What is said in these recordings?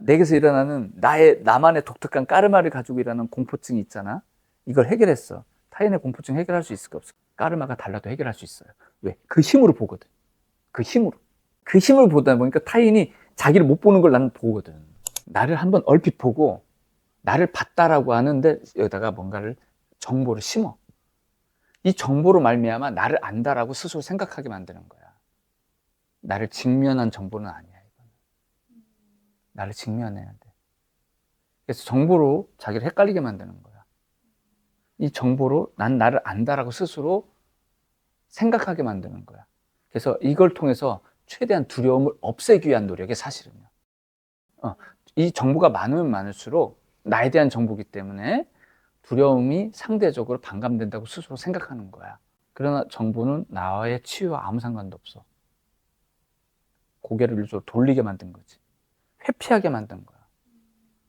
내게서 일어나는 나만의 독특한 까르마를 가지고 일어나는 공포증이 있잖아. 이걸 해결했어. 타인의 공포증 해결할 수 있을까 없을까? 까르마가 달라도 해결할 수 있어요. 왜? 그 힘으로 보거든. 그 힘으로. 그 힘을 보다 보니까 타인이 자기를 못 보는 걸 나는 보거든. 나를 한번 얼핏 보고 나를 봤다라고 하는데 여기다가 뭔가를 정보를 심어. 이 정보로 말미암아 나를 안다라고 스스로 생각하게 만드는 거야. 나를 직면한 정보는 아니야. 이거는. 나를 직면해야 돼. 그래서 정보로 자기를 헷갈리게 만드는 거야. 이 정보로 난 나를 안다라고 스스로 생각하게 만드는 거야. 그래서 이걸 통해서 최대한 두려움을 없애기 위한 노력이 사실은요. 이 정보가 많으면 많을수록 나에 대한 정보이기 때문에 두려움이 상대적으로 반감된다고 스스로 생각하는 거야. 그러나 정보는 나와의 치유와 아무 상관도 없어. 고개를 일부러 돌리게 만든 거지. 회피하게 만든 거야.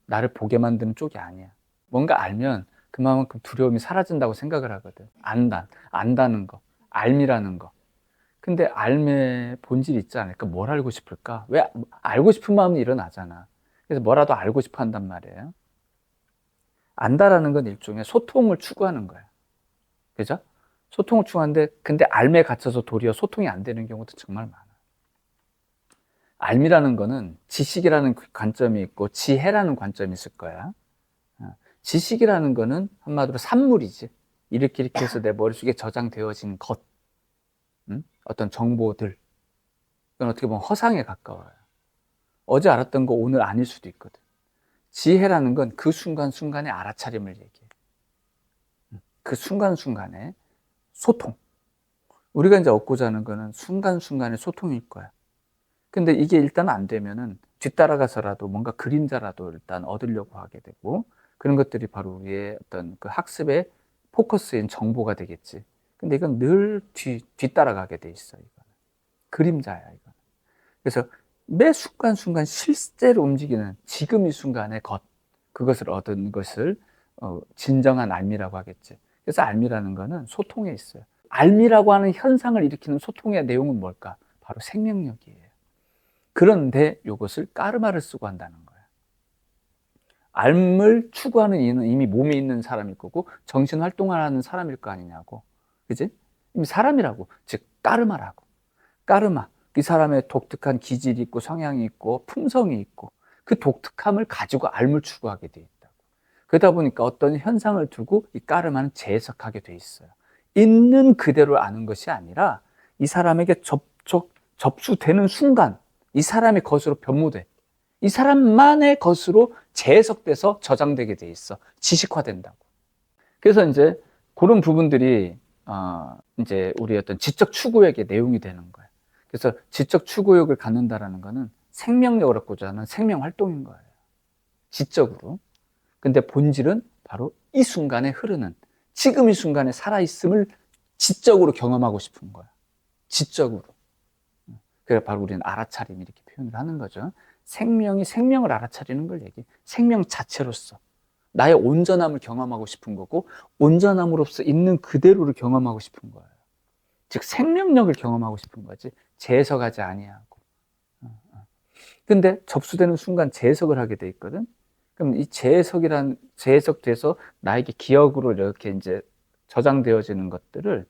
나를 보게 만드는 쪽이 아니야. 뭔가 알면 그만큼 두려움이 사라진다고 생각을 하거든. 안다는 거, 알미라는 거. 근데 알매의 본질이 있지 않을까? 뭘 알고 싶을까? 왜 알고 싶은 마음이 일어나잖아. 그래서 뭐라도 알고 싶어 한단 말이에요. 안다라는 건 일종의 소통을 추구하는 거야. 그죠? 소통을 추구하는데 근데 알매에 갇혀서 도리어 소통이 안 되는 경우도 정말 많아. 알미라는 거는 지식이라는 관점이 있고 지혜라는 관점이 있을 거야. 지식이라는 거는 한마디로 산물이지. 이렇게 해서 내 머릿속에 저장되어진 것. 어떤 정보들. 이건 어떻게 보면 허상에 가까워요. 어제 알았던 거 오늘 아닐 수도 있거든. 지혜라는 건 그 순간순간의 알아차림을 얘기해. 그 순간순간의 소통. 우리가 이제 얻고자 하는 거는 순간순간의 소통일 거야. 근데 이게 일단 안 되면은 뒤따라가서라도 뭔가 그림자라도 일단 얻으려고 하게 되고 그런 것들이 바로 우리의 어떤 그 학습의 포커스인 정보가 되겠지. 근데 이건 늘 뒤따라가게 돼 있어. 이거는. 그림자야, 이거는. 그래서 매 순간순간 실제로 움직이는 지금 이 순간의 그것을 얻은 것을 진정한 알미라고 하겠지. 그래서 알미라는 거는 소통에 있어요. 알미라고 하는 현상을 일으키는 소통의 내용은 뭘까? 바로 생명력이에요. 그런데 이것을 까르마를 쓰고 한다는 거야. 알을 추구하는 이는 이미 몸에 있는 사람일 거고 정신 활동을 하는 사람일 거 아니냐고. 그지? 이미 사람이라고. 즉 까르마라고. 까르마. 이 사람의 독특한 기질이 있고 성향이 있고 품성이 있고 그 독특함을 가지고 알을 추구하게 돼 있다고. 그러다 보니까 어떤 현상을 두고 이 까르마는 재해석하게 돼 있어요. 있는 그대로 아는 것이 아니라 이 사람에게 접수되는 순간 이 사람의 것으로 변모돼. 이 사람만의 것으로 재해석돼서 저장되게 돼 있어. 지식화된다고. 그래서 이제 그런 부분들이 이제 우리 어떤 지적 추구욕의 내용이 되는 거예요. 그래서 지적 추구욕을 갖는다라는 거는 생명력을 얻고자 하는 생명 활동인 거예요. 지적으로. 근데 본질은 바로 이 순간에 흐르는 지금 이 순간에 살아있음을 지적으로 경험하고 싶은 거야. 지적으로. 그래서 바로 우리는 알아차림 이렇게 표현을 하는 거죠. 생명이 생명을 알아차리는 걸 얘기해. 생명 자체로서 나의 온전함을 경험하고 싶은 거고 온전함으로써 있는 그대로를 경험하고 싶은 거예요. 즉 생명력을 경험하고 싶은 거지 재해석하지 아니하고. 근데 접수되는 순간 재해석을 하게 돼 있거든. 그럼 이 재해석돼서 나에게 기억으로 이렇게 이제 저장되어지는 것들을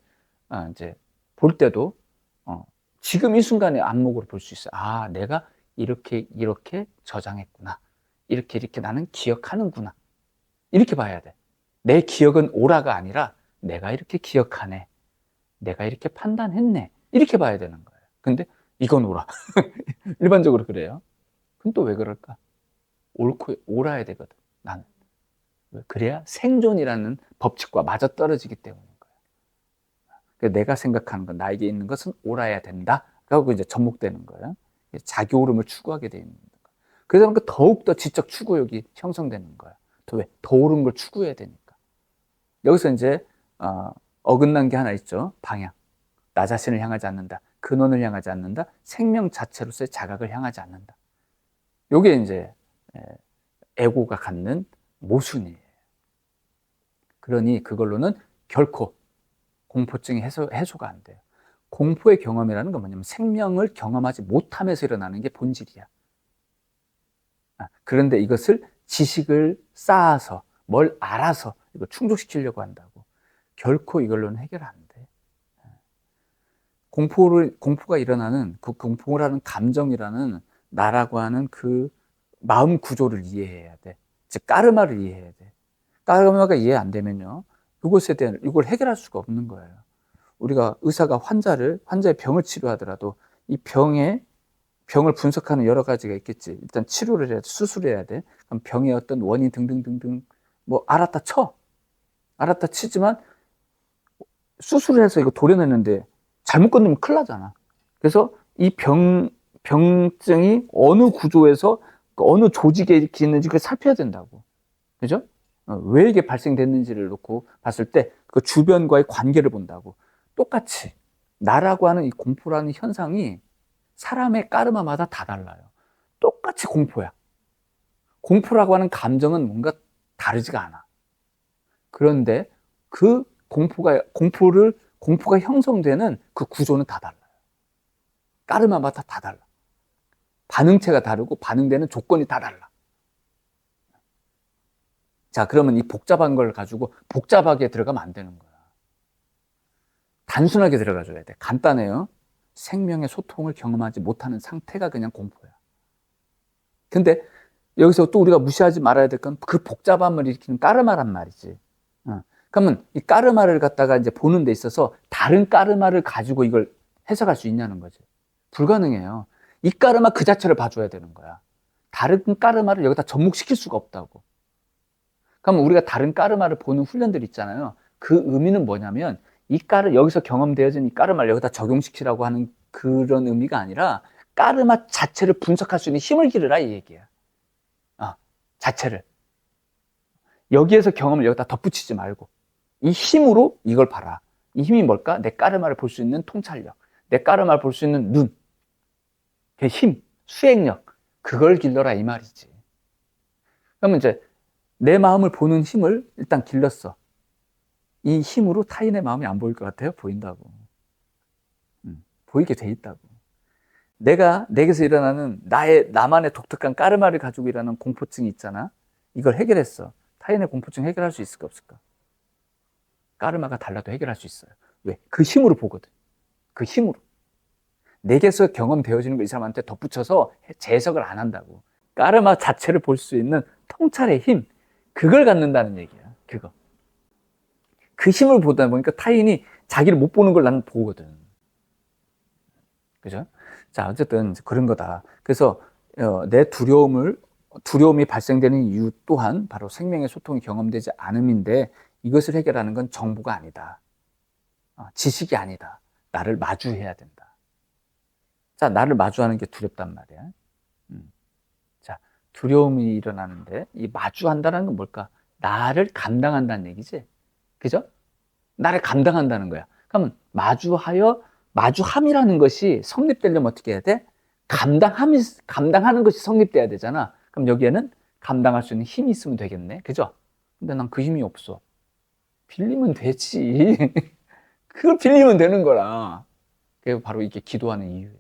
이제 볼 때도 지금 이 순간에 안목으로 볼 수 있어요. 아, 내가 이렇게 저장했구나. 이렇게 나는 기억하는구나. 이렇게 봐야 돼. 내 기억은 오라가 아니라 내가 이렇게 기억하네. 내가 이렇게 판단했네. 이렇게 봐야 되는 거예요. 근데 이건 오라. 일반적으로 그래요. 그럼 또 왜 그럴까? 옳아야 되거든. 나는. 그래야 생존이라는 법칙과 맞아떨어지기 때문인 거예요. 내가 생각하는 건, 나에게 있는 것은 옳아야 된다. 그러고 이제 접목되는 거예요. 자기 옳음을 추구하게 되는 거예요. 그러다 보니까 더욱더 지적 추구욕이 형성되는 거예요. 왜? 더 옳은 걸 추구해야 되니까. 여기서 이제 어긋난 게 하나 있죠. 방향. 나 자신을 향하지 않는다. 근원을 향하지 않는다. 생명 자체로서의 자각을 향하지 않는다. 요게 이제 에고가 갖는 모순이에요. 그러니 그걸로는 결코 공포증이 해소가 안 돼요. 공포의 경험이라는 건 뭐냐면 생명을 경험하지 못하면서 일어나는 게 본질이야. 그런데 이것을 지식을 쌓아서 뭘 알아서 이걸 충족시키려고 한다고. 결코 이걸로는 해결 안 돼. 공포가 일어나는 그 공포라는 감정이라는 나라고 하는 그 마음 구조를 이해해야 돼. 즉, 까르마를 이해해야 돼. 까르마가 이해 안 되면요, 이걸 해결할 수가 없는 거예요. 우리가 의사가 환자의 병을 치료하더라도 이 병을 분석하는 여러 가지가 있겠지. 일단 치료를 해야 돼, 수술해야 돼. 그럼 병의 어떤 원인 등등등등 뭐 알았다 치지만 수술을 해서 이거 도려냈는데 잘못 건드면 큰일 나잖아. 그래서 이 병증이 어느 구조에서 어느 조직에 이렇게 있는지 그걸 살펴야 된다고. 그죠? 왜 이게 발생됐는지를 놓고 봤을 때 그 주변과의 관계를 본다고. 똑같이 나라고 하는 이 공포라는 현상이 사람의 까르마마다 다 달라요. 똑같이 공포야. 공포라고 하는 감정은 뭔가 다르지가 않아. 그런데 그 공포가 형성되는 그 구조는 다 달라요. 까르마마다 다 달라. 반응체가 다르고 반응되는 조건이 다 달라. 자, 그러면 이 복잡한 걸 가지고 복잡하게 들어가면 안 되는 거야. 단순하게 들어가줘야 돼. 간단해요. 생명의 소통을 경험하지 못하는 상태가 그냥 공포야. 근데 여기서 또 우리가 무시하지 말아야 될 건 그 복잡함을 일으키는 까르마란 말이지. 그러면 이 까르마를 갖다가 이제 보는 데 있어서 다른 까르마를 가지고 이걸 해석할 수 있냐는 거지. 불가능해요. 이 까르마 그 자체를 봐줘야 되는 거야. 다른 까르마를 여기다 접목시킬 수가 없다고. 그러면 우리가 다른 까르마를 보는 훈련들 있잖아요. 그 의미는 뭐냐면 여기서 경험되어진 이 까르마를 여기다 적용시키라고 하는 그런 의미가 아니라 까르마 자체를 분석할 수 있는 힘을 기르라 이 얘기야. 자체를. 여기에서 경험을 여기다 덧붙이지 말고 이 힘으로 이걸 봐라. 이 힘이 뭘까? 내 까르마를 볼 수 있는 통찰력, 내 까르마를 볼 수 있는 눈, 그 힘, 수행력, 그걸 길러라 이 말이지. 그러면 이제 내 마음을 보는 힘을 일단 길렀어. 이 힘으로 타인의 마음이 안 보일 것 같아요? 보인다고. 보이게 돼 있다고. 내게서 일어나는 나만의 독특한 까르마를 가지고 일어나는 공포증이 있잖아. 이걸 해결했어. 타인의 공포증 해결할 수 있을까 없을까? 까르마가 달라도 해결할 수 있어요. 왜? 그 힘으로 보거든. 그 힘으로. 내게서 경험되어지는 걸 이 사람한테 덧붙여서 재해석을 안 한다고. 까르마 자체를 볼 수 있는 통찰의 힘, 그걸 갖는다는 얘기야. 그거. 그 힘을 보다 보니까 타인이 자기를 못 보는 걸 나는 보거든. 그죠? 자, 어쨌든 그런 거다. 그래서 내 두려움이 발생되는 이유 또한 바로 생명의 소통이 경험되지 않음인데 이것을 해결하는 건 정보가 아니다. 지식이 아니다. 나를 마주해야 된다. 자, 나를 마주하는 게 두렵단 말이야. 자, 두려움이 일어나는데 이 마주한다는 건 뭘까? 나를 감당한다는 얘기지. 그죠? 나를 감당한다는 거야. 그러면 마주함이라는 것이 성립되려면 어떻게 해야 돼? 감당하는 것이 성립돼야 되잖아. 그럼 여기에는 감당할 수 있는 힘이 있으면 되겠네. 그죠? 근데 난 그 힘이 없어. 빌리면 되지. 그걸 빌리면 되는 거라. 그게 바로 이게 기도하는 이유예요.